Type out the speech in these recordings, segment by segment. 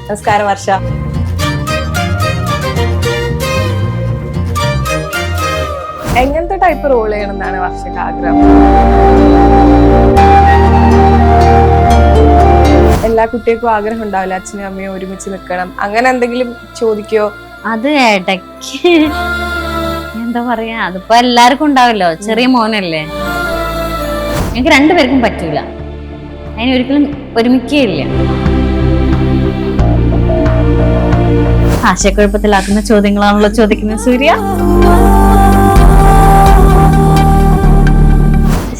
നമസ്കാരം വർഷ. എങ്ങനത്തെ type role ചെയ്യണമെന്നാണ് വർഷക്ക് ആഗ്രഹം? എല്ലാ കുട്ടികൾക്കും ആഗ്രഹം ഉണ്ടാവില്ല അച്ഛനും അമ്മയും ഒരുമിച്ച് നിൽക്കണം, അങ്ങനെ എന്തെങ്കിലും ചോദിക്കോ? അത് ഇടയ്ക്ക് എന്താ പറയാ, അതിപ്പോ എല്ലാവർക്കും ഉണ്ടാവല്ലോ. ചെറിയ മോനല്ലേ, എനിക്ക് രണ്ടുപേർക്കും പറ്റൂല, അതിനൊരിക്കലും ഒരുമിക്കുകയില്ല. ആശയക്കുഴപ്പത്തിലാക്കുന്ന ചോദ്യങ്ങളാണല്ലോ ചോദിക്കുന്നത് സൂര്യ.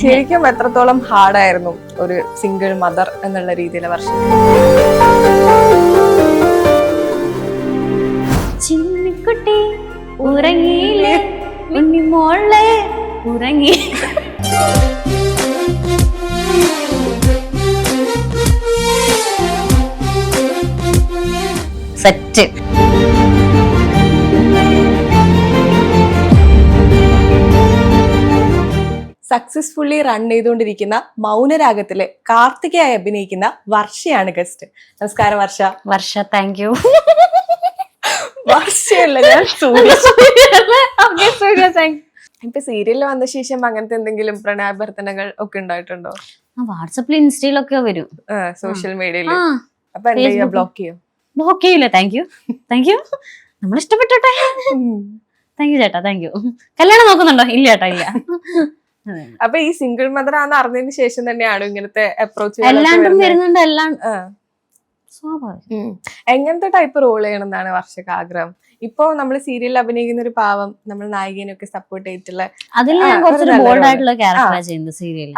ശരിക്കും എത്രത്തോളം ഹാർഡായിരുന്നു ഒരു സിംഗിൾ മദർ എന്നുള്ള രീതിയിലെ വർഷം? ചിന്നിക്കുട്ടി ഉറങ്ങിയില്ലേ, ഉണ്ണിമോളെ ഉറങ്ങി. സെറ്റ്. സക്സസ്ഫുള്ളി റൺ ചെയ്തുകൊണ്ടിരിക്കുന്ന മൗനരാഗത്തിലെ കാർത്തികയായി അഭിനയിക്കുന്ന വർഷയാണ് ഗസ്റ്റ്. നമസ്കാരം വർഷ. വർഷ, താങ്ക് യു. വർഷയല്ല, ഞാൻ സൂര്യ. ഇപ്പൊ സീരിയലിൽ വന്ന ശേഷം അങ്ങനത്തെ എന്തെങ്കിലും പ്രണയാഭ്യർത്ഥനകൾ ഒക്കെ ഉണ്ടായിട്ടുണ്ടോ? വാട്സപ്പിൽ ഇൻസ്റ്റയിലൊക്കെ വരും, സോഷ്യൽ മീഡിയയിൽ. അപ്പൊ എന്താ ചെയ്യാ, ബ്ലോക്ക് ചെയ്യോ? ബ്ലോക്ക് ചെയ്യില്ല. Thank you, thank you. നമ്മൾ ഇഷ്ടപ്പെട്ടോട്ടെ. താങ്ക് യു ചേട്ടാ, താങ്ക് യു. കല്യാണം നോക്കുന്നുണ്ടോ? ഇല്ല ചേട്ടാ, ഇല്ല. അപ്പൊ ഈ സിംഗിൾ മദർ ആണെന്ന് അറിഞ്ഞതിന് ശേഷം തന്നെയാണ് ഇങ്ങനത്തെ അപ്രോച്ച് എല്ലാണ്ടും വരുന്നുണ്ട്. എല്ലാം എങ്ങനത്തെ ടൈപ്പ് റോൾ ചെയ്യണം എന്നാണ് വർഷക്ക് ആഗ്രഹം? ഇപ്പൊ നമ്മൾ സീരിയലിൽ അഭിനയിക്കുന്ന ഒരു പാവം, നമ്മൾ നായികനൊക്കെ സപ്പോർട്ട് ചെയ്തിട്ടുള്ള,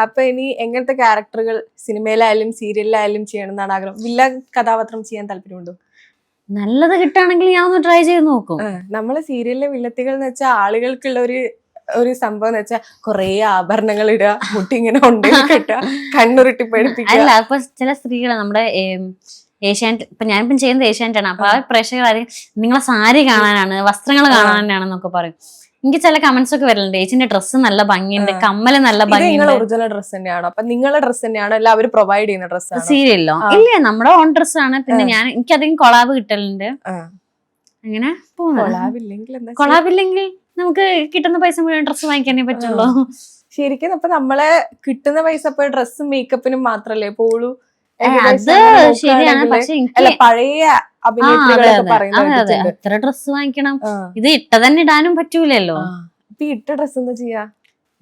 അപ്പൊ ഇനി എങ്ങനത്തെ ക്യാരക്ടറുകൾ സിനിമയിലായാലും സീരിയലിലായാലും ചെയ്യണം എന്നാണ് ആഗ്രഹം? വില്ല കഥാപാത്രം ചെയ്യാൻ താല്പര്യമുണ്ടോ? നല്ലത് കിട്ടുകയാണെങ്കിൽ ഞാൻ ഒന്ന് ട്രൈ ചെയ്ത് നോക്കും. നമ്മള് സീരിയലിലെ വില്ലത്തികൾ എന്ന് വെച്ചാൽ ആളുകൾക്കുള്ള ഒരു സംഭവം എന്ന് വെച്ചാൽ കൊറേ ആഭരണങ്ങൾ ഇടുക, മുട്ടി ഇങ്ങനെ ഉണ്ടെങ്കിൽ കെട്ടുക, കണ്ണുരുട്ടി പേടിപ്പിക്കുക. അല്ല, അപ്പൊ ചില സ്ത്രീകള് നമ്മുടെ ഏഷ്യാനെറ്റ്, ഇപ്പൊ ഞാനിപ്പം ചെയ്യുന്നത് ഏഷ്യാനെറ്റ് ആണ്. അപ്പൊ ആ പ്രേക്ഷകർ നിങ്ങളെ സാരി കാണാനാണ്, വസ്ത്രങ്ങൾ കാണാനാണെന്നൊക്കെ പറയും. എനിക്ക് ചില കമന്റ്സ് ഒക്കെ വരലുണ്ട്, ഏച്ചിന്റെ ഡ്രസ്സ് നല്ല ഭംഗിയുണ്ട്, കമ്മല് നല്ല ഭംഗിയുണ്ട്. ഒറിജിനൽ ഡ്രസ് തന്നെയാണോ? അപ്പൊ നിങ്ങളുടെ ഡ്രസ് തന്നെയാണോ അല്ല അവര് പ്രൊവൈഡ് ചെയ്യുന്ന ഡ്രസ്? സീരിയല്ലോ ഇല്ല, നമ്മുടെ ഓൺ ഡ്രസ് ആണ്. പിന്നെ എനിക്കധികം കൊളാബ് കിട്ടലുണ്ട്. അങ്ങനെ കൊളാബില്ലെങ്കിൽ നമുക്ക് കിട്ടുന്ന പൈസ മുഴുവൻ ഡ്രസ്സ് വാങ്ങിക്കാനേ പറ്റുള്ളൂ. ശരിക്കും അപ്പൊ നമ്മളെ കിട്ടുന്ന പൈസ ഇപ്പൊ ഡ്രസ്സും മേക്കപ്പിനും മാത്രല്ലേ പോളൂ? അത് ശരിയാണ്, പക്ഷെ പഴയ എത്ര ഡ്രസ്സ് വാങ്ങിക്കണം? ഇത് ഇട്ട തന്നെ ഇടാനും പറ്റൂലല്ലോ. ഇട്ട ഡ്രസ് എന്താ ചെയ്യാ?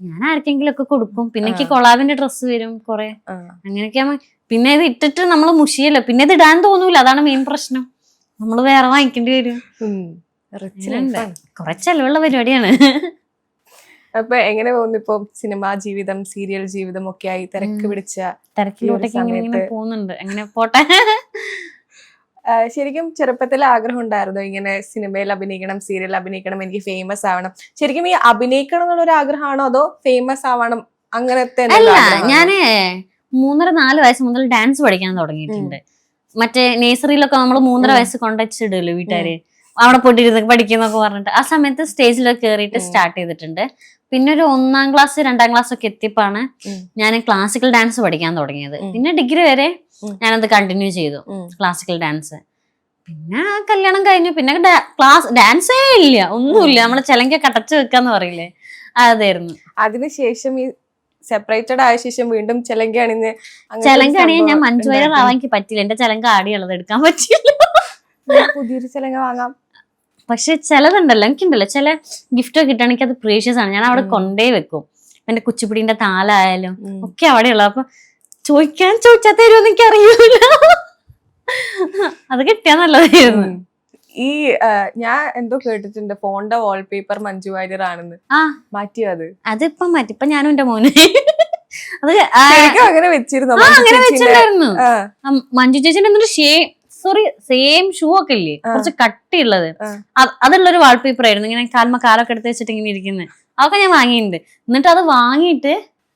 ഞാൻ ആർക്കെങ്കിലും ഒക്കെ കൊടുക്കും. പിന്നെ എനിക്ക് കൊളാബിന്റെ ഡ്രസ്സ് വരും കൊറേ, അങ്ങനെയൊക്കെ. പിന്നെ ഇത് ഇട്ടിട്ട് നമ്മള് മുഷിയല്ലോ, പിന്നെ ഇത് ഇടാൻ തോന്നൂല. അതാണ് മെയിൻ പ്രശ്നം. നമ്മള് വേറെ വാങ്ങിക്കേണ്ടി വരും. കൊറേ ചെലവുള്ള പരിപാടിയാണ്. അപ്പൊ എങ്ങനെ പോകുന്നു ഇപ്പൊ സിനിമാ ജീവിതം, സീരിയൽ ജീവിതം ഒക്കെ ആയി തിരക്കിലോട്ടൊക്കെ ഇങ്ങനെ പോകുന്നുണ്ട്. അങ്ങനെ പോട്ടെ. ശരിക്കും ചെറുപ്പത്തിൽ ആഗ്രഹം ഉണ്ടായിരുന്നു ഇങ്ങനെ സിനിമയിൽ അഭിനയിക്കണം, സീരിയൽ അഭിനയിക്കണം, എനിക്ക് ഫേമസ് ആവണം? ശരിക്കും ഈ അഭിനയിക്കണം എന്നുള്ളൊരു ആഗ്രഹമാണോ അതോ ഫേമസ് ആവണം അങ്ങനത്തെ? അല്ല, ഞാന് 3-4 വയസ്സ് മുതൽ ഡാൻസ് പഠിക്കാൻ തുടങ്ങിയിട്ടുണ്ട്. മറ്റേ നേഴ്സറിയിലൊക്കെ നമ്മൾ 3.5 വയസ്സ് കൊണ്ടുവച്ചിടുമല്ലോ വീട്ടുകാര്, അവിടെ പോയിട്ടിരുന്ന് പഠിക്കുന്നൊക്കെ പറഞ്ഞിട്ട്. ആ സമയത്ത് സ്റ്റേജിലൊക്കെ കയറിയിട്ട് സ്റ്റാർട്ട് ചെയ്തിട്ടുണ്ട്. പിന്നെ ഒരു 1ാം ക്ലാസ് 2ാം ക്ലാസ് ഒക്കെ എത്തിയപ്പോഴാണ് ഞാൻ ക്ലാസിക്കൽ ഡാൻസ് പഠിക്കാൻ തുടങ്ങിയത്. പിന്നെ ഡിഗ്രി വരെ ഞാനത് കണ്ടിന്യൂ ചെയ്തു, ക്ലാസിക്കൽ ഡാൻസ്. പിന്നെ കല്യാണം കഴിഞ്ഞു. പിന്നെ ഡാൻസേ ഇല്ല, ഒന്നുമില്ല. നമ്മള് ചെലങ്ക കടച്ചു വെക്കാന്ന് പറയില്ലേ, അതായിരുന്നു. അതിനുശേഷം ഈ സെപ്പറേറ്റഡ് ആയ ശേഷം വീണ്ടും ചെലങ്ക അണിഞ്ഞ് ഞാൻ മഞ്ജു വാര്യർ ആവാൻ എനിക്ക് പറ്റില്ല. എന്റെ ചെലങ്ക ആടിയുള്ളത് എടുക്കാൻ പറ്റില്ല. പുതിയൊരു ചെലങ്ക വാങ്ങാം. പക്ഷെ ചിലതുണ്ടല്ലോ, എനിക്കുണ്ടല്ലോ ചില ഗിഫ്റ്റ് ഒക്കെ കിട്ടുകയാണെങ്കിൽ അത് പ്രീഷ്യസ് ആണ്. ഞാൻ അവിടെ കൊണ്ടേ വെക്കും. എന്റെ കുച്ചിപ്പിടിന്റെ താലായാലും ഒക്കെ അവിടെയുള്ള. അപ്പൊ ചോദിച്ചാ തരുമെന്ന് എനിക്ക് അറിയൂല. അത് കിട്ടിയാ നല്ലതായിരുന്നു. ഈ ഞാൻ എന്തോ കേട്ടിട്ടുണ്ട് ഫോണിന്റെ വാൾപേപ്പർ മഞ്ജു വാര്യർ ആണെന്ന്. മാറ്റിയോ? അതിപ്പം മാറ്റി. ഇപ്പൊ ഞാനും എന്റെ മോന് അത് അങ്ങനെ വെച്ചിരുന്നു. അങ്ങനെ വെച്ചിട്ടുണ്ടായിരുന്നു. മഞ്ജു ചേച്ചിന്റെ എന്തൊരു സെയിം ഷൂ ഒക്കെ ഇല്ലേ, കുറച്ച് കട്ടിയുള്ളത്, അതുള്ളൊരു വാൾപേപ്പർ ആയിരുന്നു. ഇങ്ങനെ കാലൊക്കെ എടുത്ത് വെച്ചിട്ട് ഇങ്ങനെ ഇരിക്കുന്നത്. അതൊക്കെ ഞാൻ വാങ്ങിയിട്ടുണ്ട്. എന്നിട്ട് അത് വാങ്ങിയിട്ട്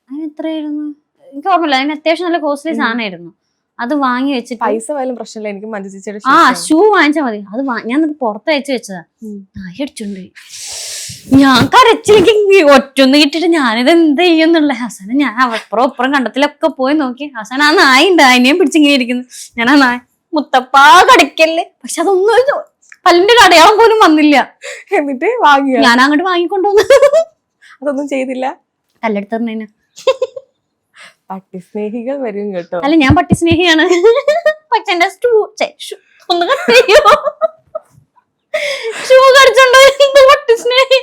അതിന് എത്രയായിരുന്നു എനിക്ക് ഓർമ്മയില്ല. അതിന് അത്യാവശ്യം നല്ല കോസ്റ്റ്ലി സാധനമായിരുന്നു. അത് വാങ്ങി വെച്ചിട്ട് പൈസ പോയാലും പ്രശ്നമില്ല, എനിക്ക് മഞ്ജു ചേച്ചിയുടെ ഷൂ വാങ്ങിച്ചാൽ മതി. അത് ഞാൻ പുറത്ത് അയച്ചു വെച്ചതാ. നായി അടിച്ചോണ്ട് ഞാൻ കരച്ചിലേക്ക് ഒറ്റൊന്ന് കിട്ടിട്ട് ഞാനിത് എന്ത് ചെയ്യുന്നുള്ള. ഹസന ഞാൻ അപ്പുറം കണ്ടത്തിലൊക്കെ പോയി നോക്കി. ഹസന ആ നായി ഉണ്ട്, അതിനെയും പിടിച്ചിങ്ങനെ ഇരിക്കുന്നു. ഞാൻ ആ നായ മുത്തപ്പാ കടിക്കല്ലേ, പക്ഷെ അതൊന്നും പല്ലിന്റെ അടയാളം പോലും വന്നില്ല. എന്നിട്ട് വാങ്ങിയ ഞാൻ അങ്ങോട്ട് വാങ്ങിക്കൊണ്ടുവന്നു. അതൊന്നും ചെയ്തില്ല. കല്ലെടുത്തറിഞ്ഞതിന്. പട്ടി സ്നേഹികൾ വരും കേട്ടോ. അല്ല ഞാൻ പട്ടി സ്നേഹിയാണ്, പക്ഷെ എന്റെ ഒന്ന് കട്ട് ചെയ്യോ, ഷൂ കടിച്ചോണ്ടോ പട്ടി സ്നേഹി.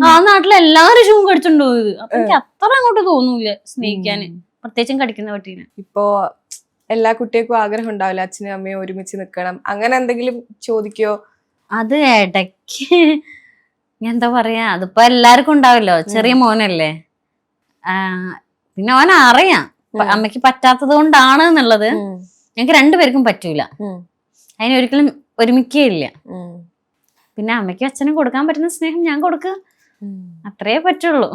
ആ നാട്ടിലെ എല്ലാരും ഷൂ കടിച്ചോണ്ടോ പോയത്. അപ്പൊ എനിക്ക് അത്ര അങ്ങോട്ട് തോന്നൂല സ്നേഹിക്കാന്, പ്രത്യേകിച്ചും കടിക്കുന്ന പട്ടീനെ. ഇപ്പോ എല്ലാ കുട്ടികൾക്കും ആഗ്രഹം ഉണ്ടാവില്ല അച്ഛനും അമ്മയും ഒരുമിച്ച് നിക്കണം, അങ്ങനെ എന്തെങ്കിലും ചോദിക്കോ? അത് ഇടയ്ക്ക് എന്താ പറയാ, അതിപ്പോ എല്ലാവർക്കും ഉണ്ടാവല്ലോ. ചെറിയ മോനല്ലേ, പിന്നെ അവൻ അറിയാം അമ്മയ്ക്ക് പറ്റാത്തത് കൊണ്ടാണ് എന്നുള്ളത്. ഞങ്ങക്ക് രണ്ടുപേർക്കും പറ്റൂല, അതിനൊരിക്കലും ഒരുമിക്കയില്ല. പിന്നെ അമ്മയ്ക്കും അച്ഛനും കൊടുക്കാൻ പറ്റുന്ന സ്നേഹം ഞാൻ കൊടുക്കുക, അത്രേ പറ്റുള്ളൂ.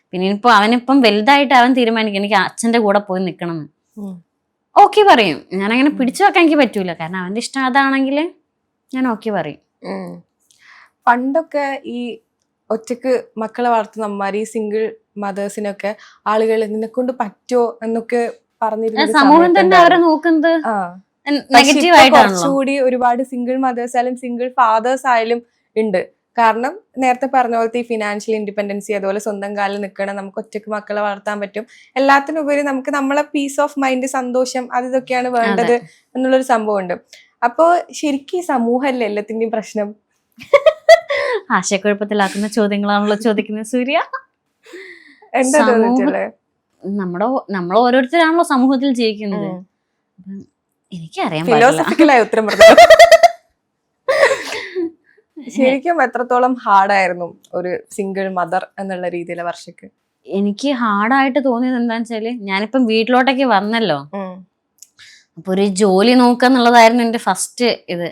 പിന്നെ ഇനിയിപ്പോ അവനിപ്പം വലുതായിട്ട് അവൻ തീരുമാനിക്കും എനിക്ക് അച്ഛന്റെ കൂടെ പോയി നിക്കണം. ഓക്കെ പറയും, ഞാൻ അങ്ങനെ പിടിച്ചു വെക്കാൻ എനിക്ക് പറ്റൂല, കാരണം അവന്റെ ഇഷ്ടം അതാണെങ്കിൽ ഞാൻ ഓക്കെ പറയും. പണ്ടൊക്കെ ഈ ഒറ്റക്ക് മക്കളെ വളർത്തുന്ന അമ്മമാർ, ഈ സിംഗിൾ മദേഴ്സിനൊക്കെ ആളുകൾ നിന്നെ കൊണ്ട് പറ്റോ എന്നൊക്കെ പറഞ്ഞിരുന്ന സമൂഹം തന്നെ അവരെ നോക്കുന്നത് നെഗറ്റീവ് ആയിട്ടാണല്ലോ. കുറച്ചുകൂടി ഒരുപാട് സിംഗിൾ മദേഴ്സ് ആയാലും സിംഗിൾ ഫാദേഴ്സ് ആയാലും ഉണ്ട്. കാരണം നേരത്തെ പറഞ്ഞ പോലത്തെ ഈ ഫിനാൻഷ്യൽ ഇൻഡിപെൻഡൻസി, അതുപോലെ സ്വന്തം കാലിൽ നിൽക്കണം, നമുക്ക് ഒറ്റക്ക് മക്കളെ വളർത്താൻ പറ്റും, എല്ലാത്തിനുപരി നമുക്ക് നമ്മളെ പീസ് ഓഫ് മൈൻഡ്, സന്തോഷം, അത് ഇതൊക്കെയാണ് വേണ്ടത് എന്നുള്ളൊരു സംഭവം ഉണ്ട്. അപ്പോ ശരിക്കും ഈ സമൂഹമല്ലേ എല്ലാത്തിന്റെയും പ്രശ്നം? ആശയക്കുഴപ്പത്തിലാക്കുന്ന ചോദ്യങ്ങളാണല്ലോ ചോദിക്കുന്നത് സൂര്യ. എന്താ തോന്നിട്ടല്ലേ? നമ്മൾ ഓരോരുത്തരാണല്ലോ സമൂഹത്തിൽ ജീവിക്കുന്നത്. എനിക്കറിയാൻ ഫിലോസഫിക്കലായ ഉത്തരം പറഞ്ഞു. ശരിക്കും എത്രത്തോളം ഹാർഡായിരുന്നു ഒരു സിംഗിൾ മദർ എന്നുള്ള രീതിയിലെ വർഷക്ക്? എനിക്ക് ഹാർഡായിട്ട് തോന്നിയത് എന്താന്ന് വെച്ചാല്, ഞാനിപ്പം വീട്ടിലോട്ടേക്ക് വന്നല്ലോ, അപ്പൊ ഒരു ജോലി നോക്കാന്നുള്ളതായിരുന്നു എന്റെ ഫസ്റ്റ് ഇത്.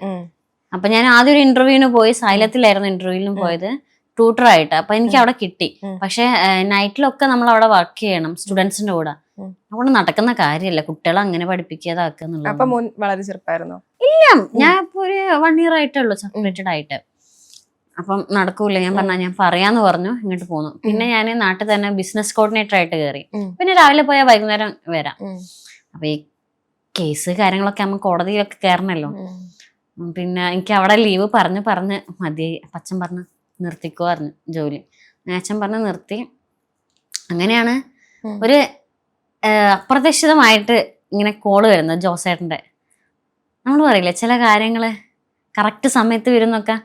അപ്പൊ ഞാൻ ആദ്യം ഒരു ഇന്റർവ്യൂവിന് പോയി, സൈലത്തിലായിരുന്നു ഇന്റർവ്യൂവിനും പോയത്, ട്യൂട്ടറായിട്ട്. അപ്പൊ എനിക്ക് അവിടെ കിട്ടി. പക്ഷെ നൈറ്റിലൊക്കെ നമ്മൾ അവിടെ വർക്ക് ചെയ്യണം സ്റ്റുഡൻസിന്റെ കൂടെ. അവിടെ നടക്കുന്ന കാര്യമല്ല, കുട്ടികളെ അങ്ങനെ പഠിപ്പിക്കാതാക്കുന്നുള്ളത്. അപ്പൊ മോൻ വളരെ ചെറുപ്പമായിരുന്നോ? ഇല്ല, ഞാൻ ഇപ്പൊ ഒരു 1 year ആയിട്ടുള്ളൂ സെപ്പറേറ്റഡ് ആയിട്ട്. അപ്പം നടക്കൂല, ഞാൻ പറഞ്ഞ ഞാൻ പറയാന്ന് പറഞ്ഞു, ഇങ്ങോട്ട് പോന്നു. പിന്നെ ഞാൻ നാട്ടിൽ തന്നെ ബിസിനസ് കോർഡിനേറ്റർ ആയിട്ട് കയറി. പിന്നെ രാവിലെ പോയാൽ വൈകുന്നേരം വരാം. അപ്പൊ ഈ കേസ് കാര്യങ്ങളൊക്കെ ആകുമ്പോൾ കോടതിയിലൊക്കെ കയറണല്ലോ. പിന്നെ എനിക്ക് അവിടെ ലീവ് പറഞ്ഞ് മതിയായി. അച്ഛൻ പറഞ്ഞ് നിർത്തിക്കോ പറഞ്ഞു ജോലി. അച്ഛൻ പറഞ്ഞ് നിർത്തി. അങ്ങനെയാണ് ഒരു അപ്രതീക്ഷിതമായിട്ട് ഇങ്ങനെ കോള് വരുന്നത് ജോസേട്ടന്റെ. നമ്മൾ പറയില്ലേ ചില കാര്യങ്ങള് കറക്റ്റ് സമയത്ത് വരുന്നൊക്കെ.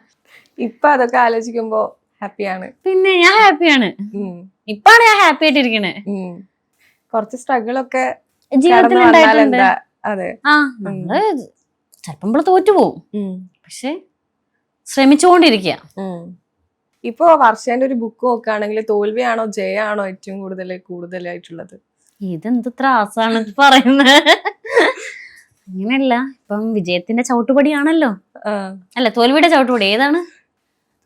ഇപ്പൊ അതൊക്കെ ആലോചിക്കുമ്പോ ഹാപ്പിയാണ്. പിന്നെ ഞാൻ ഹാപ്പിയാണ്, ഇപ്പാണ് ഞാൻ ഹാപ്പി ആയിട്ടിരിക്കണേ. കുറച്ച് സ്ട്രഗിൾ ഒക്കെ ജീവിതത്തിൽ ഉണ്ടായിട്ടുണ്ട്. അതെ, നമ്മള് ചിലപ്പോൾ തോറ്റുപോകും, പക്ഷെ ശ്രമിച്ചുകൊണ്ടിരിക്കുക. ഇപ്പൊ വർഷേന്റെ ഒരു ബുക്ക് നോക്കുകയാണെങ്കിൽ തോൽവിയാണോ ജയാണോ ഏറ്റവും കൂടുതലായിട്ടുള്ളത്? ഇതെന്ത് ത്രാസാണ് പറയുന്നത്. അങ്ങനെയല്ല, ഇപ്പം വിജയത്തിന്റെ ചവിട്ടുപടിയാണല്ലോ. അല്ല, തോൽവിയുടെ ചവിട്ടുപടി ഏതാണ്?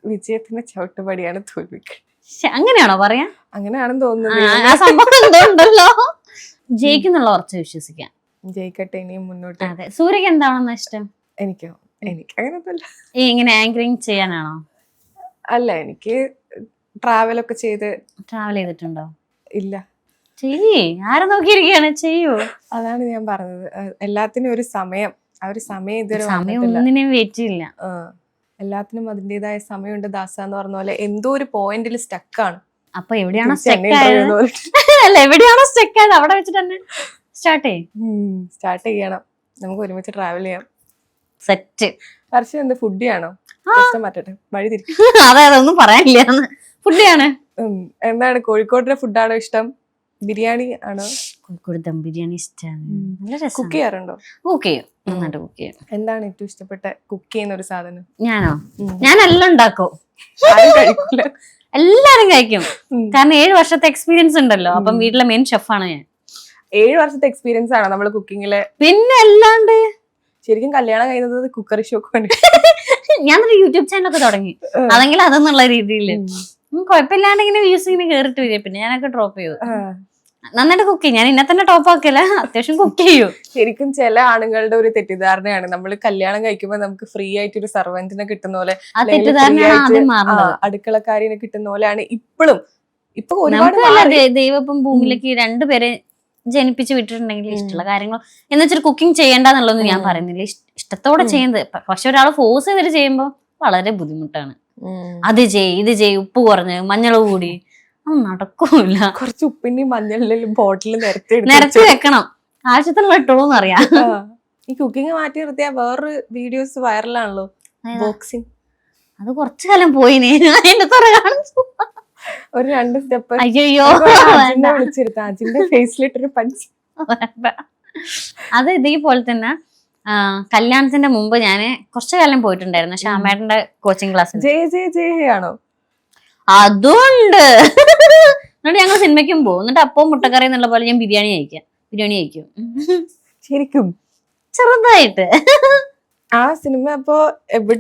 വിജയത്തിന്റെ ചവിട്ടുപടിയാണ് തോൽവിക്ക്. അങ്ങനെയാണോ പറയാ? അങ്ങനെയാണെന്ന് തോന്നുന്നു. ആ സംഭവം എന്തോ ഉണ്ടല്ലോ. ജയിക്കുന്നുള്ള ഉറച്ച് വിശ്വസിക്കാം. ജയിക്കട്ടെ ഇനിയും മുന്നോട്ട്. അതെ. സൂര്യക്ക് എന്താണെന്ന് ഇഷ്ടം? എനിക്ക് അങ്ങനെയൊന്നുമില്ല. ഇങ്ങനെ ആങ്കറിങ് ചെയ്യാനാണോ? അല്ല, എനിക്ക് ട്രാവൽ ചെയ്തിട്ടുണ്ടോ? ഇല്ല. ചെയ്യേ, ആരെ നോക്കിയിരിക്കുകയാണ്, ചെയ്യൂ. അതാണ് ഞാൻ പറഞ്ഞത്, എല്ലാത്തിനും ഒരു സമയം, ആ ഒരു സമയം ഇതുവരെ ഒന്നിനും വെയിറ്റ് ചെയ്യില്ല. എല്ലാത്തിനും അതിൻ്റെതായ സമയമുണ്ട് ദാസ എന്ന് പറഞ്ഞ പോലെ. എന്തോ ഒരു പോയിന്റിൽ സ്റ്റക്കാണ്. അപ്പൊ എവിടെയാണോ സ്റ്റക്ക് ആയത്? അല്ല, എവിടെയാണോ സ്റ്റക്ക് ആയത് അവിടെ വെച്ചിട്ട് തന്നെ സ്റ്റാർട്ട് ചെയ്യണം. നമുക്ക് ഒരുമിച്ച് ട്രാവൽ ചെയ്യാം. സെറ്റ്. വർഷം എന്ത് ഫുഡിയാണോ? മാറ്റട്ടെ, വഴി തിരിക്കും. അതെ, അതൊന്നും പറയാനില്ല. ഫുഡിയാണ്. എന്താണ്, കോഴിക്കോടിന്റെ ഫുഡാണോ ഇഷ്ടം, ബിരിയാണി ആണോ? കോഴിക്കോട് ദം ബിരിയാണി ഇഷ്ടമാണ്. കുക്ക് ചെയ്യാറുണ്ടോ? കുക്ക് ചെയ്യും, നന്നായിട്ട് കുക്ക് ചെയ്യും. എന്താണ് ഏറ്റവും ഇഷ്ടപ്പെട്ട കുക്ക് ചെയ്യുന്ന ഒരു സാധനം? ഞാനോ? ഞാനെല്ലാം ഉണ്ടാക്കും. കഴിക്കൂല, എല്ലാരും കഴിക്കും. കാരണം 7 വർഷത്തെ എക്സ്പീരിയൻസ് ഉണ്ടല്ലോ. അപ്പം വീട്ടിലെ മെയിൻ ഷെഫാണ് ഞാൻ. 7 വർഷത്തെ എക്സ്പീരിയൻസ് ആണോ നമ്മള് കുക്കിങ്ങില്? പിന്നെ അല്ലാണ്ട്. ശരിക്കും കല്യാണം കഴിയുന്നത് കുക്കറി ഷോക്ക്. ഞാനൊരു യൂട്യൂബ് ചാനലൊക്കെ തുടങ്ങി, അതെങ്കിൽ അതെന്നുള്ള രീതിയില് കുഴപ്പമില്ലാണ്ട് ഇങ്ങനെ വ്യൂസ് ഇങ്ങനെ കേറിട്ട് വരിക. പിന്നെ ഞാനൊക്കെ ഡ്രോപ്പ് ചെയ്തു. നന്നായിട്ട് കുക്ക് ചെയ്യും. ഞാൻ ഇന്നെ തന്നെ ടോപ്പ് ആക്കില്ല, അത്യാവശ്യം കുക്ക് ചെയ്യും. ശരിക്കും ചില ആണുങ്ങളുടെ ഒരു തെറ്റിദ്ധാരണയാണ്, നമ്മൾ കല്യാണം കഴിക്കുമ്പോൾ നമുക്ക് ഫ്രീ ആയിട്ട് ഒരു സർവന്റിനെ കിട്ടുന്ന പോലെ, അടുക്കളക്കാരിനെ കിട്ടുന്ന പോലെയാണ് ഇപ്പോഴും. ഇപ്പൊ ഒരുപാട് ദൈവം ഭൂമിയിലേക്ക് 2 പേരെ ജനിപ്പിച്ച് വിട്ടിട്ടുണ്ടെങ്കിൽ ഇഷ്ടമുള്ള കാര്യങ്ങൾ എന്ന് വെച്ചിട്ട് കുക്കിംഗ് ചെയ്യേണ്ടെന്നുള്ളതൊന്നും ഞാൻ പറയുന്നില്ല. ഇഷ്ടത്തോടെ ചെയ്യുന്നത്. പക്ഷെ ഒരാൾ ഫോഴ്സ് ചെയ്തിട്ട് ചെയ്യുമ്പോൾ വളരെ ബുദ്ധിമുട്ടാണ്. അത് ഇത് ചെയ്, ഉപ്പ് കുറഞ്ഞ്, മഞ്ഞൾ കൂടി, അത് നടക്കൂല. കുറച്ച് ഉപ്പിന്റെയും മഞ്ഞളിലും ബോട്ടിൽ നിരത്തി വെക്കണം, ആവശ്യത്തിനുള്ള ഇട്ടോളൂന്ന് അറിയാം. ഈ കുക്കിംഗ് മാറ്റി നിർത്തിയ വേറൊരു വീഡിയോസ് വൈറലാണല്ലോ, ബോക്സിങ്. അത് കുറച്ചു കാലം പോയിനെ, അതിന്റെ തുറ കാണിച്ചു. ഒരു 2 സ്റ്റെപ്പ് അയ്യോ വിളിച്ചിരുത്ത അജിന്റെ ഫേസിലിട്ടൊരു പഞ്ച്. അത് ഇതേപോലെ തന്നെ കല്യാണത്തിന്റെ മുമ്പ് ഞാന് കുറച്ചു കാലം പോയിട്ടുണ്ടായിരുന്നു ശ്യാമേട്ടന്റെ കോച്ചിങ് ക്ലാസ്സിൽ. ആണോ? അതുണ്ട്. എന്നിട്ട് ഞങ്ങൾ സിനിമയ്ക്കും പോകും. എന്നിട്ട് അപ്പം മുട്ടക്കറി എന്നുള്ള പോലെ ഞാൻ ബിരിയാണി കഴിക്കും. ശരിക്കും ചെറുതായിട്ട്. ആ സിനിമ അപ്പൊ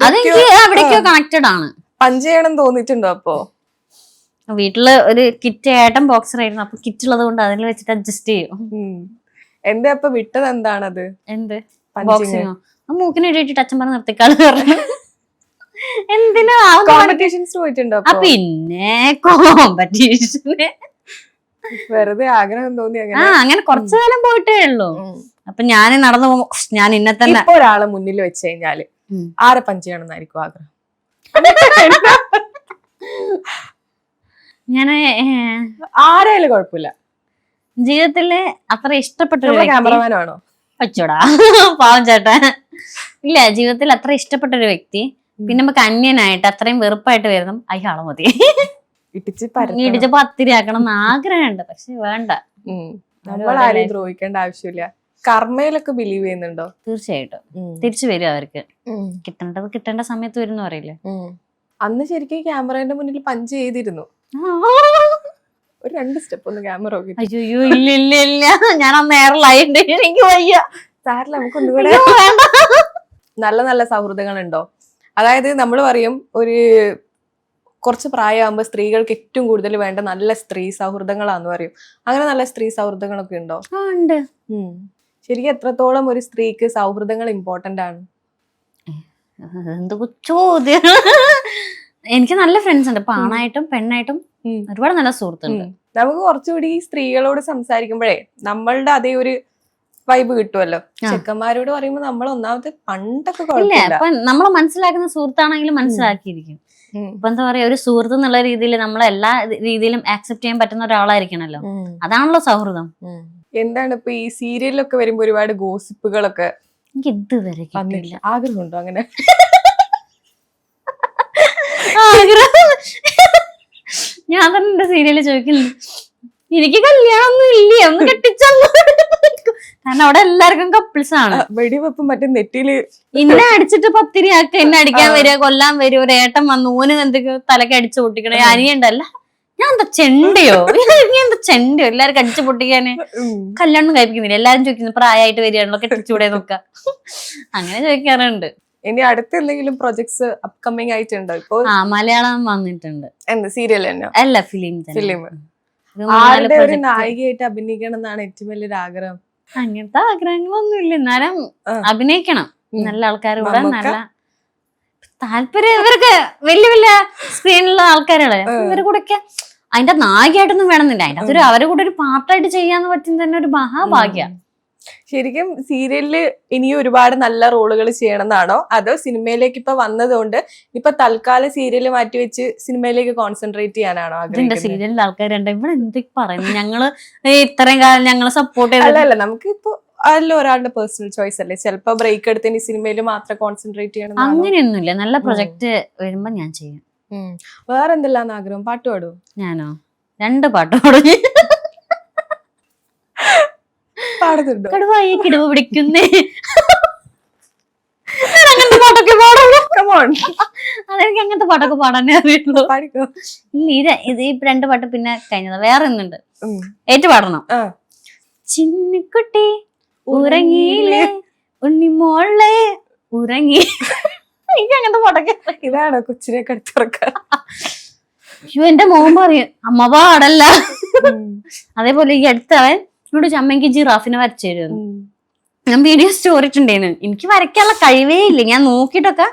അതെനിക്ക് എവിടേക്കോ കണക്റ്റഡ് ആണ്. പഞ്ച് ചെയ്യണം തോന്നിട്ടുണ്ടോ? അപ്പൊ വീട്ടില് ഒരു കിറ്റ്, ഏട്ടൻ ബോക്സർ ആയിരുന്നു, അപ്പൊ കിറ്റ് ഉള്ളത് കൊണ്ട് അതിൽ വെച്ചിട്ട് അഡ്ജസ്റ്റ് ചെയ്യും. എന്താ അപ്പൊ വിട്ടത്? എന്താണത്? എന്ത് ബോക്സിങ്ങോ? മൂക്കിന് ഇട്ടിട്ട് അച്ഛൻ പറഞ്ഞ് നിർത്തിക്കാള് പറഞ്ഞു. എന്തിനാ കോമ്പറ്റീഷൻസ് പോയിട്ടുണ്ടോ? പിന്നെ കോമ്പറ്റീഷന് വെറുതെ ആഗ്രഹം തോന്നി അങ്ങനെ കുറച്ചു കാലം പോയിട്ടേ ഉള്ളൂ. അപ്പൊ ഞാൻ നടന്നു പോകുമ്പോ ഞാൻ ഇന്നെ തന്നെ ഒരാളെ മുന്നിൽ വെച്ച് കഴിഞ്ഞാല് ആരെ പഞ്ച് ചെയ്യണമെന്നായിരിക്കും ആഗ്രഹം? ഞാന് ആരായാലും കുഴപ്പമില്ല. ജീവിതത്തില് അത്ര ഇഷ്ടപ്പെട്ട ക്യാമറമാനാണോ? വെച്ചോടാ പാവം ചേട്ടൻ. ഇല്ല, ജീവിതത്തിൽ അത്ര ഇഷ്ടപ്പെട്ട ഒരു വ്യക്തി, പിന്നെ നമുക്ക് അന്യനായിട്ട് അത്രയും വെറുപ്പായിട്ട് വരുന്നു, അയാളെ മതി. ഇടിച്ച് പത്തിരിയാക്കണം എന്ന് ആഗ്രഹമുണ്ട്, പക്ഷെ വേണ്ട. നമ്മളാരെയും ദ്രോഹിക്കേണ്ട ആവശ്യമില്ല. കർമ്മയിലൊക്കെ ബിലീവ് ചെയ്യുന്നുണ്ടോ? തീർച്ചയായിട്ടും തിരിച്ചു വരും. അവർക്ക് കിട്ടേണ്ടത് കിട്ടേണ്ട സമയത്ത് വരും എന്ന് പറയില്ലേ. അന്ന് ശരിക്കും ക്യാമറയുടെ മുന്നിൽ പഞ്ച് ചെയ്തിരുന്നു. ഒരു 2 സ്റ്റെപ്പ് ഒന്ന് ക്യാമറ നോക്കി. അയ്യോ ഇല്ല, ഞാൻ അന്ന് എയർലൈൻഡ്, എനിക്ക് വയ്യ. സാറില്ല, നമുക്കൊന്നുകൂടെ നല്ല നല്ല സൗഹൃദങ്ങളുണ്ടോ? അതായത് നമ്മൾ പറയും ഒരു കുറച്ച് പ്രായമാകുമ്പോൾ സ്ത്രീകൾക്ക് ഏറ്റവും കൂടുതൽ വേണ്ട നല്ല സ്ത്രീ സൗഹൃദങ്ങളാന്ന് പറയും. അങ്ങനെ നല്ല സ്ത്രീ സൗഹൃദങ്ങളൊക്കെ ഉണ്ടോ? ഉണ്ട്. ശരിക്കും എത്രത്തോളം ഒരു സ്ത്രീക്ക് സൗഹൃദങ്ങൾ ഇമ്പോർട്ടന്റ് ആണ്? എന്ത് ചോദ്യം. എനിക്ക് നല്ല ഫ്രണ്ട്സ് ഉണ്ട്, ആണായിട്ടും പെണ്ണായിട്ടും ഒരുപാട് നല്ല സുഹൃത്തുണ്ട്. നമുക്ക് കുറച്ചുകൂടി സ്ത്രീകളോട് സംസാരിക്കുമ്പോഴേ നമ്മളുടെ അതേ ഒരു വൈബ് കിട്ടുമല്ലോ. ചെക്കന്മാരോട് പറയുമ്പോ നമ്മൾ ഒന്നാമത് പണ്ടൊക്കെ നമ്മളെ മനസ്സിലാക്കുന്ന സുഹൃത്താണെങ്കിലും മനസ്സിലാക്കിയിരിക്കും. ഇപ്പൊ എന്താ പറയാ, ഒരു സുഹൃത്ത് എന്നുള്ള രീതിയിൽ നമ്മളെ എല്ലാ രീതിയിലും ആക്സെപ്റ്റ് ചെയ്യാൻ പറ്റുന്ന ഒരാളായിരിക്കണല്ലോ. അതാണല്ലോ സൗഹൃദം. എന്താണ് ഇപ്പൊ ഈ സീരിയലിലൊക്കെ വരുമ്പോ ഒരുപാട് ഗോസിപ്പുകളൊക്കെ എനിക്ക് ഇതുവരെ കിട്ടില്ല. ആഗ്രഹമുണ്ടോ അങ്ങനെ? ഞാൻ തന്നെ എന്റെ സീരിയല് ചോദിക്കുന്നു, എനിക്ക് കല്യാണമൊന്നും ഇല്ല, ഒന്ന് കെട്ടിച്ചല്ലോ. കാരണം അവിടെ എല്ലാവർക്കും കപ്പിൾസ് ആണ്. വെടിവെപ്പ് മറ്റേ നെറ്റിയില് ഇന്നെ അടിച്ചിട്ട് പത്തിരിയാക്ക, എന്നെ അടിക്കാൻ വരിക, കൊല്ലാൻ വരിക. ഒരു ഏട്ടൻ വന്നു, ഓന് എന്തൊക്കെയോ തലക്ക് അടിച്ചു പൊട്ടിക്കണേ, അനിയുണ്ടല്ല. ഞാൻ എന്താ ചെണ്ടയോ എല്ലാരും അടിച്ചു പൊട്ടിക്കാന്. കല്യാണം കഴിപ്പിക്കുന്നില്ല, എല്ലാരും ചോദിക്കുന്നു പ്രായമായിട്ട് വരികയാണല്ലോ, കെട്ടിച്ചൂടെ നോക്ക. അങ്ങനെ ചോദിക്കാറുണ്ട്. ഇനി അടുത്ത എന്തെങ്കിലും പ്രൊജക്ട്സ് അപ്കമിങ് ആയിട്ടുണ്ടോ? ഇപ്പൊ മലയാളം വന്നിട്ടുണ്ട്. എന്ത് സീരിയൽ തന്നെ? അല്ല, ഫിലിം. ആരുടെ ഒരു നായികയായിട്ട് അഭിനയിക്കണം എന്നാണ് ഏറ്റവും വലിയൊരു ആഗ്രഹം? അങ്ങനത്തെ ആഗ്രഹങ്ങളൊന്നും ഇല്ല, എന്നാലും അഭിനയിക്കണം. നല്ല ആൾക്കാരുടെ കൂടെ നല്ല താല്പര്യം. ഇവർക്ക് വലിയ വലിയ സ്ക്രീനിലുള്ള ആൾക്കാരുകളെ ഇവരുടെ കൂടെ ഒക്കെ അതിന്റെ നായികയായിട്ടൊന്നും വേണമെന്നില്ല. അതിന്റെ അതൊരു അവരുടെ കൂടെ ഒരു പാർട്ടായിട്ട് ചെയ്യാന്ന് പറ്റുന്ന തന്നെ ഒരു മഹാഭാഗ്യ. ശരിക്കും സീരിയലില് ഇനിയും ഒരുപാട് നല്ല റോളുകൾ ചെയ്യണം എന്നാണോ, അതോ സിനിമയിലേക്ക് ഇപ്പൊ വന്നതുകൊണ്ട് ഇപ്പൊ തൽക്കാലം സീരിയല് മാറ്റിവെച്ച് സിനിമയിലേക്ക് കോൺസെൻട്രേറ്റ് ചെയ്യാനാണോ ആഗ്രഹം? സീരിയലിൽ ആൾക്കാരുണ്ട് ഇവിടെ എന്തൊക്കെ പറയുന്നത്, ഞങ്ങള് ഇത്രയും കാലം ഞങ്ങള് സപ്പോർട്ട് ചെയ്ത. അല്ല, നമുക്ക് ഇപ്പൊ അതിൽ ഒരാളുടെ പേഴ്സണൽ ചോയ്സ് അല്ലേ. ചിലപ്പോ ബ്രേക്ക് എടുത്ത് ഇനി സിനിമയിൽ മാത്രം കോൺസെൻട്രേറ്റ് ചെയ്യണം. അങ്ങനെയൊന്നുമില്ല, നല്ല പ്രൊജക്ട് വരുമ്പോ ഞാൻ ചെയ്യും. വേറെ എന്തെല്ലാം ആഗ്രഹം? പാട്ട് പാടും? ഞാനോ 2 പാട്ട് പാടും. പാടുന്നുണ്ടോ? കടുവായി കിടുവ പിടിക്കുന്നേ, അങ്ങനത്തെ പാട്ടൊക്കെ പാടുള്ളൂ. അതെനിക്ക് അങ്ങനത്തെ പാട്ടൊക്കെ പാടാനേ അറിയുള്ളൂ. ഇത് ഈ 2 പാട്ട് പിന്നെ കഴിഞ്ഞത് വേറെ ഒന്നുണ്ട്, ഏറ്റു പാടണം. ചിന്നിക്കുട്ടി ഉറങ്ങിയില്ലേ, ഉണ്ണിമോളെ ഉറങ്ങി. എനിക്ക് അങ്ങനത്തെ പാട്ടൊക്കെ. ഇതാണോ കൊച്ചിനെ കടുത്തുറക്കാൻ? അയ്യോ, എന്റെ മോൻ പറയും അമ്മ പാടല്ല. അതേപോലെ ഈ അടുത്തവൻ എന്നോട് അമ്മയ്ക്ക് ജിറാഫിനെ വരച്ചു തരുന്നു. ഞാൻ വീഡിയോ സ്റ്റോറി ഇട്ടുണ്ടേന്ന്. എനിക്ക് വരയ്ക്കാനുള്ള കഴിവേ ഇല്ല. ഞാൻ നോക്കിട്ടൊക്കെ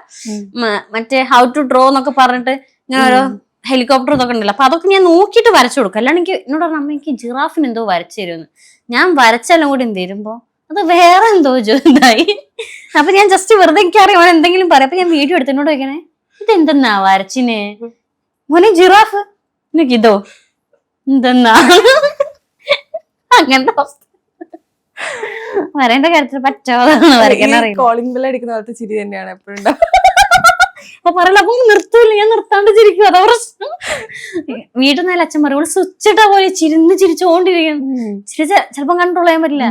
മറ്റേ ഹൗ ടു ഡ്രോ എന്നൊക്കെ പറഞ്ഞിട്ട് ഇങ്ങനെ ഓരോ ഹെലികോപ്റ്റർ ഇതൊക്കെ ഉണ്ടല്ലോ, അപ്പൊ അതൊക്കെ ഞാൻ നോക്കിയിട്ട് വരച്ചു കൊടുക്കും. അല്ലാണ്ട് എനിക്ക് എന്നോട് പറഞ്ഞ അമ്മ എനിക്ക് ജിറാഫിന് എന്തോ വരച്ചു തരുമെന്ന്. ഞാൻ വരച്ചെല്ലാം കൂടി തരുമ്പോ അത് വേറെ എന്തോ ഇതായി. അപ്പൊ ഞാൻ ജസ്റ്റ് വെറുതെ എനിക്കറിയാം അവൻ എന്തെങ്കിലും പറയാം. അപ്പൊ ഞാൻ വീഡിയോ എടുത്തിനോട് വെക്കണേ ഇതെന്തെന്നാ വരച്ചിനെ മോനെ ജിറാഫ് എനിക്ക് ഇതോ എന്തെന്നാ അങ്ങനത്തെ അവസ്ഥ. വരേണ്ട കാര്യത്തിൽ പറ്റാതാണ് വരയ്ക്കാൻ അറിയില്ല. കോളിംഗ് ബെൽ അടിക്കുന്ന പോലത്തെ ചിരി തന്നെയാണ് എപ്പോഴും. അപ്പൊ പറയല അപ്പൊ നിർത്തൂല, ഞാൻ നിർത്താണ്ട് ചിരിക്കും. അതാ പ്രശ്നം. വീട്ടിൽ നിന്നല്ല അച്ഛൻ പറയും സ്വിച്ചിട്ടാ പോലെ ചിരിച്ചോണ്ടിരിക്കും. ചിരിച്ച ചിലപ്പം കൺട്രോൾ ചെയ്യാൻ പറ്റില്ല.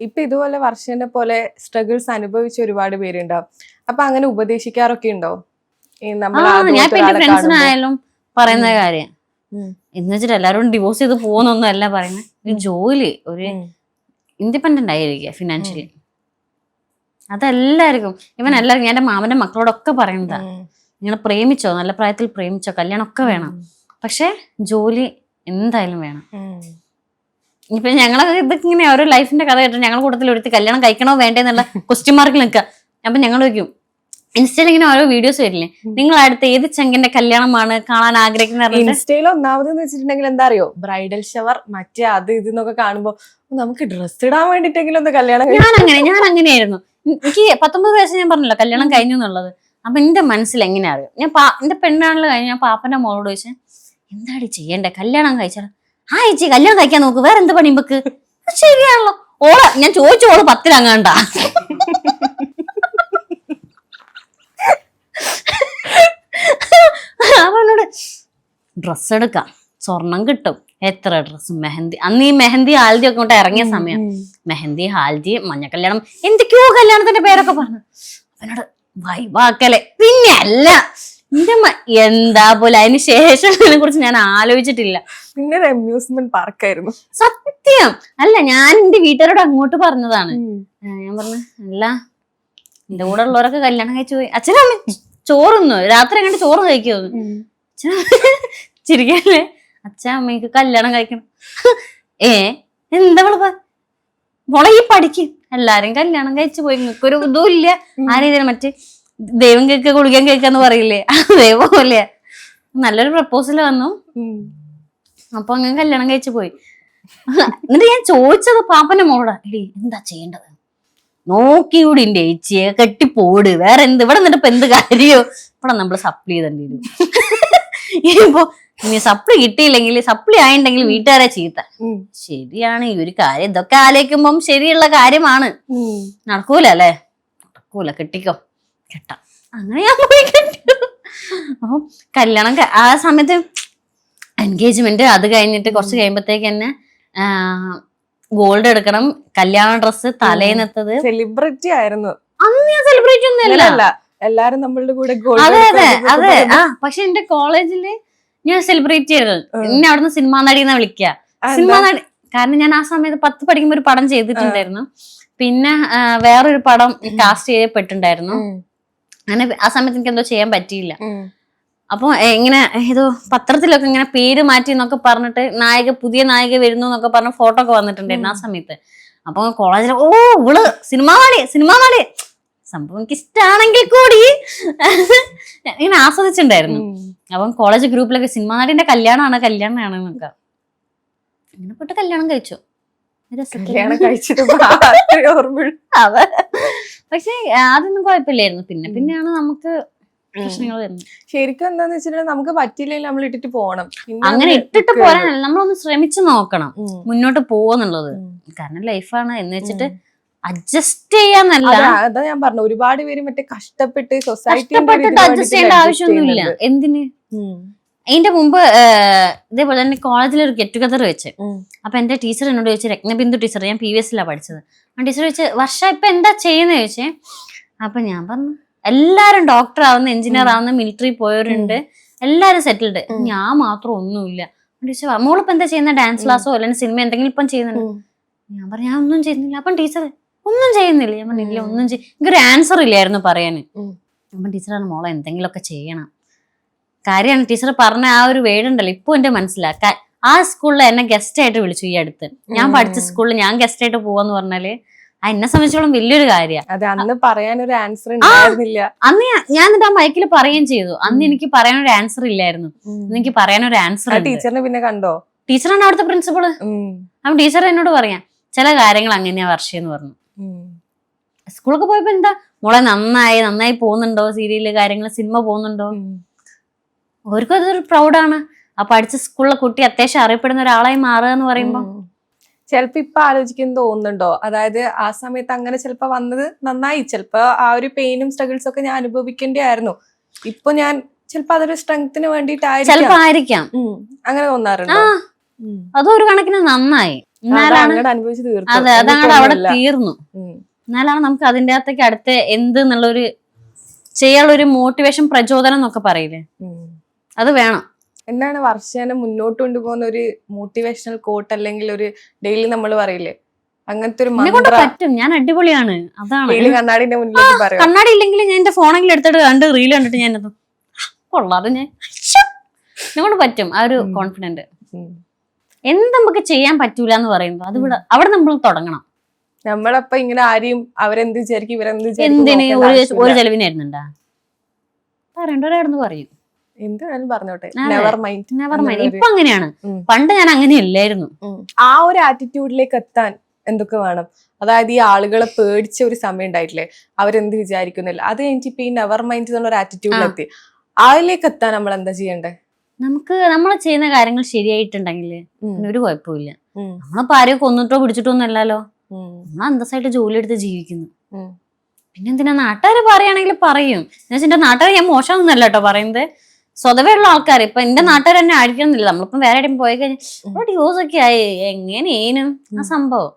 ഇപ്പൊ ഇതുപോലെ വർഷനെ പോലെ സ്ട്രഗിൾസ് അനുഭവിച്ച ഒരുപാട് പേരുണ്ടാവും. അപ്പൊ അങ്ങനെ ഉപദേശിക്കാറൊക്കെ ഉണ്ടോ? ഞാൻ ഇപ്പൊ എന്റെ ഫ്രണ്ട്സിനായാലും പറയുന്ന കാര്യം എന്ന് വെച്ചിട്ട് എല്ലാവരും ഡിവോഴ്സ് ചെയ്ത് പോകുന്നൊന്നും അല്ല പറയുന്നത്. ഒരു ജോലി, ഒരു ഇൻഡിപെൻഡന്റ് ആയിരിക്കുക ഫിനാൻഷ്യലി. അതെല്ലാവർക്കും ഇവൻ എല്ലാവർക്കും എന്റെ മാമന്റെ മക്കളോടൊക്കെ പറയുന്നതാ. നിങ്ങൾ പ്രേമിച്ചോ, നല്ല പ്രായത്തിൽ പ്രേമിച്ചോ, കല്യാണം ഒക്കെ വേണം, പക്ഷെ ജോലി എന്തായാലും വേണം. ഇപ്പൊ ഞങ്ങളൊക്കെ ഇതൊക്കെ ഇങ്ങനെ ഓരോ ലൈഫിന്റെ കഥ കേട്ടോ ഞങ്ങളുടെ കൂട്ടത്തിൽ ഒരുത്തി കല്യാണം കഴിക്കണോ വേണ്ടേന്നുള്ള ക്വസ്റ്റ്യൻ മാർക്കിൽ നിൽക്കുക. അപ്പൊ ഞങ്ങൾ ചോദിക്കും ഇൻസ്റ്റയിൽ ഇങ്ങനെ ഓരോ വീഡിയോസ് വരില്ലേ, നിങ്ങൾ അടുത്ത് ഏത് ചങ്കിന്റെ കല്യാണമാണ് കാണാൻ ആഗ്രഹിക്കുന്നത്? ഇൻസ്റ്റയിൽ ഒന്നാമതെന്ന് വെച്ചിട്ടുണ്ടെങ്കിൽ എന്താ അറിയോ, ബ്രൈഡൽ ഷവർ മറ്റേ അത് ഇതെന്നൊക്കെ കാണുമ്പോ നമുക്ക് ഡ്രസ് ഇടാൻ വേണ്ടിട്ടെങ്കിലും ഒന്ന് കല്യാണം. ഞാൻ അങ്ങനെയായിരുന്നു. എനിക്ക് 19 വയസ്സ് ഞാൻ പറഞ്ഞല്ലോ കല്യാണം കഴിഞ്ഞു എന്നുള്ളത്. അപ്പൊ എന്റെ മനസ്സിൽ എങ്ങനെ അറിയാം, ഞാൻ എന്റെ പെണ്ണാണല്ലോ കഴിഞ്ഞ ഞാൻ പാപ്പന്റെ മോളോട് ചോദിച്ചു എന്താടി ചെയ്യണ്ടേ, കല്യാണം കഴിച്ചാൽ ആ ചേച്ചി കല്യാണം കഴിക്കാൻ നോക്ക്, വേറെ എന്ത് പണി ഇമ്പക്ക്. ശരിയാണല്ലോ. ഞാൻ ചോദിച്ചു ഓള് 10 അവനോട് ഡ്രസ്സ് എടുക്കാം, സ്വർണം കിട്ടും, എത്ര ഡ്രസ്സ്, മെഹന്തി. അന്ന് ഈ മെഹന്തി ഹാൽദി ഒക്കെ കൊണ്ട് ഇറങ്ങിയ സമയം, മെഹന്തി ഹാൽദി മഞ്ഞ കല്യാണം എന്തൊക്കെയോ കല്യാണത്തിന്റെ പേരൊക്കെ പറഞ്ഞു. അവനോട് വൈവാക്കലെ. പിന്നെ അല്ല എന്താ പോലെ അതിന് ശേഷം അതിനെ കുറിച്ച് ഞാൻ ആലോചിച്ചിട്ടില്ല. പിന്നെ ഒരു അമ്യൂസ്മെന്റ് പാർക്കായിരുന്നു സത്യം. അല്ല ഞാൻ എന്റെ വീട്ടുകാരോട് അങ്ങോട്ട് പറഞ്ഞതാണ്. ഞാൻ പറഞ്ഞു അല്ല എന്റെ കൂടെ ഉള്ളവരൊക്കെ കല്യാണം കഴിച്ചു പോയി, അച്ഛനമ്മ ചോറുന്നു രാത്രി അങ്ങോട്ട് ചോറ് കഴിക്കുമെന്ന്. ചിരിക്കല്ലേ, അച്ഛൻ അമ്മയ്ക്ക് കല്യാണം കഴിക്കണം. എന്താ മോളെ ഈ പഠിക്കും, എല്ലാരും കല്യാണം കഴിച്ചു പോയി, നിങ്ങൾക്കൊരു ഇതും ഇല്ല. ആ രീതിയിൽ മറ്റേ ദൈവം കേൾക്കുക കുളിക്കാൻ കേൾക്കാന്ന് പറയില്ലേ, അതേപോലെ നല്ലൊരു പ്രപ്പോസൽ വന്നു. അപ്പൊ അങ്ങനെ കല്യാണം കഴിച്ചു പോയി. എന്നിട്ട് ഞാൻ ചോദിച്ചത് പാപ്പന്റെ മോളോടാ, എടി എന്താ ചെയ്യേണ്ടത്, നോക്കിയൂടി എന്റെ ചേച്ചിയെ കെട്ടിപ്പോട്, വേറെ എന്ത് ഇവിടെ നിന്നിട്ട് ഇപ്പൊ എന്ത് കാര്യോ, ഇവിടെ നമ്മള് സപ്ലി ചെയ്തേണ്ടി വരും. ഇപ്പൊ ഇനി സപ്ലി കിട്ടിയില്ലെങ്കിൽ, സപ്ലി ആയിണ്ടെങ്കിൽ വീട്ടുകാരെ ചീത്ത. ശരിയാണ്, ഈ ഒരു കാര്യം ഇതൊക്കെ ആലോചിക്കുമ്പം ശരിയുള്ള കാര്യമാണ്. നടക്കൂല അല്ലേ, നടക്കൂല, കെട്ടിക്കോ, കെട്ടാം. അങ്ങനെ ഞാൻ പോയി കെട്ടു. അപ്പൊ കല്യാണം ആ സമയത്ത് എൻഗേജ്മെന്റ്, അത് കഴിഞ്ഞിട്ട് കുറച്ച് കഴിയുമ്പോഴത്തേക്ക് തന്നെ ഗോൾഡ് എടുക്കണം, കല്യാണ ഡ്രസ്സ്, തലേന്നത്തത്. സെലിബ്രിറ്റി ആയിരുന്നു അന്ന്. ഞാൻ സെലിബ്രിറ്റി ഒന്നുമല്ല, എല്ലാരും നമ്മളുടെ കൂടെ. അതെ അതെ അതെ. പക്ഷെ എന്റെ കോളേജില് ഞാൻ സെലിബ്രേറ്റ് ചെയ്തത് എന്നെ അവിടുന്ന് സിനിമാ നടിയെന്നാ വിളിക്കുക. സിനിമാ നടി കാരണം ഞാൻ ആ സമയത്ത് 10 പഠിക്കുമ്പോ ഒരു പടം ചെയ്തിട്ടുണ്ടായിരുന്നു. പിന്നെ വേറൊരു പടം കാസ്റ്റ് ചെയ്യപ്പെട്ടിട്ടുണ്ടായിരുന്നു. അങ്ങനെ ആ സമയത്ത് എനിക്ക് എന്തോ ചെയ്യാൻ പറ്റിയില്ല. അപ്പൊ ഇങ്ങനെ ഏതോ പത്രത്തിലൊക്കെ ഇങ്ങനെ പേര് മാറ്റി എന്നൊക്കെ പറഞ്ഞിട്ട് പുതിയ നായിക വരുന്നു എന്നൊക്കെ പറഞ്ഞ ഫോട്ടോ ഒക്കെ വന്നിട്ടുണ്ടായിരുന്നു ആ സമയത്ത്. അപ്പൊ കോളേജിൽ ഇവള് സിനിമാ നടി സംഭവം എനിക്ക് ഇഷ്ടാണെങ്കിൽ കൂടി ഇങ്ങനെ ആസ്വദിച്ചിട്ടുണ്ടായിരുന്നു. അപ്പം കോളേജ് ഗ്രൂപ്പിലൊക്കെ സിനിമാ നടിന്റെ കല്യാണമാണ് എന്നൊക്കെ അങ്ങനെ പോയിട്ട് കല്യാണം കഴിച്ചു. അതെ, പക്ഷെ അതൊന്നും കുഴപ്പമില്ലായിരുന്നു. പിന്നെയാണ് നമുക്ക് പ്രശ്നങ്ങൾ വരുന്നത്. ശരിക്കും എന്താന്ന് വെച്ചിട്ടുണ്ടെങ്കിൽ നമുക്ക് പറ്റില്ലെങ്കിൽ നമ്മൾ ഇട്ടിട്ട് പോകണം. അങ്ങനെ ഇട്ടിട്ട് പോരാനല്ല, നമ്മളൊന്ന് ശ്രമിച്ചു നോക്കണം മുന്നോട്ട് പോവാന്നുള്ളത്. കാരണം ലൈഫാണ് എന്ന് വെച്ചിട്ട് അഡ്ജസ്റ്റ് ചെയ്യാന്നല്ല. അതാ ഞാൻ പറഞ്ഞു, ഒരുപാട് പേര് മറ്റേ കഷ്ടപ്പെട്ട് കഷ്ടപ്പെട്ടിട്ട് അഡ്ജസ്റ്റ് ചെയ്യേണ്ട ആവശ്യമൊന്നുമില്ല. എന്തിന്? അതിന്റെ മുമ്പ് ഇതേപോലെ തന്നെ കോളേജിൽ ഒരു ഗെറ്റ് ടുഗദർ വെച്ച്. അപ്പൊ എന്റെ ടീച്ചർ എന്നോട് ചോദിച്ചു, രത്നബിന്ദു ടീച്ചർ, ഞാൻ PVS പഠിച്ചത്. ആ ടീച്ചർ ചോദിച്ചു വർഷ ഇപ്പൊ എന്താ ചെയ്യുന്ന ചോദിച്ചേ. അപ്പൊ ഞാൻ പറഞ്ഞു എല്ലാരും ഡോക്ടർ ആവുന്ന, എഞ്ചിനീയർ ആവുന്ന, മിലിറ്ററി പോയവരുണ്ട്, എല്ലാരും സെറ്റിൽഡ്, ഞാൻ മാത്രം ഒന്നുമില്ല. ടീച്ചർ മോളിപ്പോ എന്താ ചെയ്യുന്ന, ഡാൻസ് ക്ലാസ്സോ അല്ലെങ്കിൽ സിനിമ എന്തെങ്കിലും ഇപ്പം ചെയ്യുന്നുണ്ട്? ഞാൻ പറഞ്ഞു ഞാൻ ഒന്നും ചെയ്യുന്നില്ല. അപ്പം ടീച്ചർ ഒന്നും ചെയ്യുന്നില്ല. ഞാൻ പറഞ്ഞില്ല ഒന്നും എനിക്കൊരു ആൻസർ ഇല്ലായിരുന്നു പറയാന്. അപ്പം ടീച്ചറാണ് മോളെ എന്തെങ്കിലുമൊക്കെ ചെയ്യണം. കാര്യമാണ് ടീച്ചർ പറഞ്ഞ ആ ഒരു വേർഡ് ഉണ്ടല്ലോ ഇപ്പൊ എന്റെ മനസ്സിലാക്കാൻ. ആ സ്കൂളിൽ എന്നെ ഗസ്റ്റ് ആയിട്ട് വിളിച്ചു. ഈ അടുത്ത് ഞാൻ പഠിച്ച സ്കൂളിൽ ഞാൻ ഗസ്റ്റ് ആയിട്ട് പോവാന്ന് പറഞ്ഞാല് എന്നെ സംബന്ധിച്ചോളം വലിയൊരു കാര്യമാണ്. അന്ന് പറയാനൊരു ആൻസർ ഉണ്ടായിരുന്നില്ല. അന്ന് ഞാൻ എന്നിട്ട് ആ മൈക്കിൽ പറയുകയും ചെയ്തു, അന്ന് എനിക്ക് പറയാനൊരു ആൻസർ ഇല്ലായിരുന്നു, എനിക്ക് പറയാനൊരു ആൻസർ. ടീച്ചറിനെ പിന്നെ കണ്ടോ? ടീച്ചറാണ് അവിടുത്തെ പ്രിൻസിപ്പള്. അപ്പം ടീച്ചർ എന്നോട് പറയാം ചില കാര്യങ്ങൾ അങ്ങനെയാ വർഷയെന്ന് പറഞ്ഞു. സ്കൂളൊക്കെ പോയപ്പോ എന്താ മോളെ നന്നായി പോകുന്നുണ്ടോ, സീരിയല് കാര്യങ്ങൾ സിനിമ പോകുന്നുണ്ടോ, അവർക്കും അതൊരു പ്രൗഡാണ്. ആ പഠിച്ച സ്കൂളിലെ കുട്ടി അത്യാവശ്യം അറിയപ്പെടുന്ന ഒരാളായി മാറുക എന്ന് പറയുമ്പോ ചിലപ്പോ ഇപ്പൊ ആലോചിക്കുന്ന തോന്നുന്നുണ്ടോ, അതായത് ആ സമയത്ത് അങ്ങനെ ചിലപ്പോ വന്നത് നന്നായി, ചിലപ്പോ ആ ഒരു പെയിനും സ്ട്രഗിൾസ് ഒക്കെ ഞാൻ അനുഭവിക്കേണ്ടിയായിരുന്നു, ഇപ്പൊ ഞാൻ ചിലപ്പോ അതൊരു സ്ട്രെങ്ത്തിന് ചിലപ്പോ ആയിരിക്കാം അങ്ങനെ തോന്നാറുണ്ടോ? അതൊരു കണക്കിന് നന്നായി. അങ്ങോട്ട് അനുഭവിച്ച് തീർത്തു. അതെ, അതങ്ങോട്ട് അവിടെ തീർന്നു. എന്നാലാണ് നമുക്ക് അതിന്റെ അകത്തേക്ക് അടുത്ത എന്ത് എന്നുള്ളൊരു ചെയ്യാനുള്ളൊരു മോട്ടിവേഷൻ, പ്രചോദനം എന്നൊക്കെ പറയില്ലേ, അത് വേണം. എന്താണ് വർഷേനെ മുന്നോട്ട് കൊണ്ടുപോകുന്ന ഒരു മോട്ടിവേഷണൽ കോട്ട്, അല്ലെങ്കിൽ ഒരു ഡെയിലി നമ്മൾ പറയില്ലേ അങ്ങനത്തെ ഒരു പറ്റും, ഞാൻ അടിപൊളിയാണ്, അതാണ്. കണ്ണാടിന്റെ മുന്നിലേക്ക് പറയാം. കണ്ണാടി ഇല്ലെങ്കിൽ ഞാൻ എന്റെ ഫോണെങ്കിലും എടുത്തിട്ട് റീൽ കണ്ടിട്ട് ഞാൻ കൊള്ളാതെ എന്നെ കൊണ്ട് പറ്റും. ആ ഒരു കോൺഫിഡന്റ്. എന്ത് നമുക്ക് ചെയ്യാൻ പറ്റൂല എന്ന് പറയുമ്പോ അത് അവിടെ നമ്മൾ തുടങ്ങണം. നമ്മളപ്പോ ഇങ്ങനെ ആരെയും അവരെന്ത് വിചാരിക്കും ഇവരെന്ത് എന്തിന് ഒരു ചെലവിനായിരുന്നുണ്ടാ പറയണ്ടവരായിരുന്നു പറയും, എന്ത് വേണം പറഞ്ഞോട്ടെ, നെവർ മൈൻഡ്. ഇപ്പൊ അങ്ങനെയാണ്, പണ്ട് ഞാൻ അങ്ങനെയല്ലായിരുന്നു. ആ ഒരു ആറ്റിറ്റ്യൂഡിലേക്ക് എത്താൻ എന്തൊക്കെ വേണം, അതായത് ഈ ആളുകളെ പേടിച്ച ഒരു സമയം ഉണ്ടായിട്ടില്ലേ, അവരെന്ത് വിചാരിക്കുന്നില്ല, അത് കഴിഞ്ഞിട്ട് ഇപ്പൊ ഈ നെവർ മൈൻഡ് എന്നുള്ള ഒരു ആറ്റിറ്റ്യൂഡിലെത്തി, അതിലേക്ക് എത്താൻ നമ്മൾ എന്താ ചെയ്യണ്ടേ? നമുക്ക് നമ്മൾ ചെയ്യുന്ന കാര്യങ്ങൾ ശരിയായിട്ടുണ്ടെങ്കിൽ ഒരു കുഴപ്പമില്ല. നമ്മളിപ്പോ ആരെയോ കൊന്നിട്ടോ പിടിച്ചിട്ടോ ഒന്നല്ലല്ലോ, നമ്മൾ അന്തസ്സായിട്ട് ജോലി എടുത്ത് ജീവിക്കുന്നു. പിന്നെന്തിനാ നാട്ടുകാര് പറയുകയാണെങ്കിൽ പറയും, എന്റെ നാട്ടുകാർ ഞാൻ മോശമൊന്നുമല്ല കേട്ടോ പറയുന്നത്, സ്വതവേ ഉള്ള ആൾക്കാർ. ഇപ്പൊ എന്റെ നാട്ടുകാർ തന്നെ ആയിരിക്കണമെന്നില്ല, നമ്മളിപ്പം വേറെ എവിടെയും പോയി കഴിഞ്ഞാൽ ഡിവോഴ്സ് ഒക്കെ ആയി എങ്ങനെയേനും ആ സംഭവം.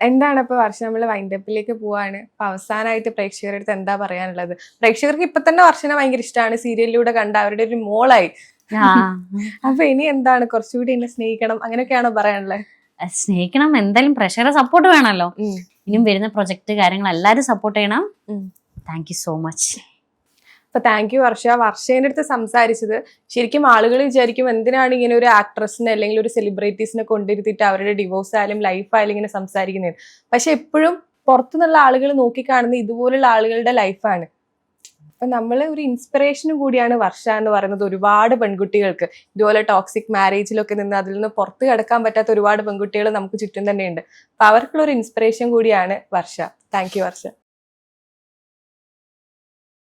എന്താണ് ഇപ്പൊ വർഷം നമ്മള് വൈൻഡപ്പിലേക്ക് പോവാണ്, അപ്പൊ അവസാനമായിട്ട് പ്രേക്ഷകരുടെ അടുത്ത് എന്താ പറയാനുള്ളത്? പ്രേക്ഷകർക്ക് ഇപ്പൊ തന്നെ വർഷനെ ഭയങ്കര ഇഷ്ടമാണ്, സീരിയലിലൂടെ കണ്ട അവരുടെ ഒരു മോളായി. അപ്പൊ ഇനി എന്താണ്, കുറച്ചുകൂടി എന്നെ സ്നേഹിക്കണം അങ്ങനെയൊക്കെയാണോ പറയാനുള്ളത്? സ്നേഹിക്കണം, എന്തായാലും പ്രേക്ഷകരെ സപ്പോർട്ട് വേണമല്ലോ. ഇനിയും വരുന്ന പ്രൊജക്ട് കാര്യങ്ങൾ എല്ലാരും സപ്പോർട്ട് ചെയ്യണം. Thank you so much. അപ്പൊ താങ്ക് യു വർഷ. വർഷേന്റെ അടുത്ത് സംസാരിച്ചത് ശരിക്കും ആളുകൾ വിചാരിക്കും എന്തിനാണ് ഇങ്ങനെ ഒരു ആക്ട്രസിനെ അല്ലെങ്കിൽ ഒരു സെലിബ്രിറ്റീസിനെ കൊണ്ടിരുത്തിയിട്ട് അവരുടെ ഡിവോഴ്സ് ആയാലും ലൈഫ് ആയാലും ഇങ്ങനെ സംസാരിക്കുന്നത്. പക്ഷെ എപ്പോഴും പുറത്തുനിന്നുള്ള ആളുകൾ നോക്കിക്കാണുന്ന ഇതുപോലുള്ള ആളുകളുടെ ലൈഫാണ്. അപ്പൊ നമ്മൾ ഒരു ഇൻസ്പിറേഷനും കൂടിയാണ് വർഷ എന്ന് പറയുന്നത് ഒരുപാട് പെൺകുട്ടികൾക്ക്. ഇതുപോലെ ടോക്സിക് മാരേജിലൊക്കെ നിന്ന് അതിൽ നിന്ന് പുറത്ത് കിടക്കാൻ പറ്റാത്ത ഒരുപാട് പെൺകുട്ടികൾ നമുക്ക് ചുറ്റും തന്നെയുണ്ട്. അപ്പൊ അവർക്കുള്ള ഒരു ഇൻസ്പിറേഷൻ കൂടിയാണ് വർഷ. Thank you Varsha.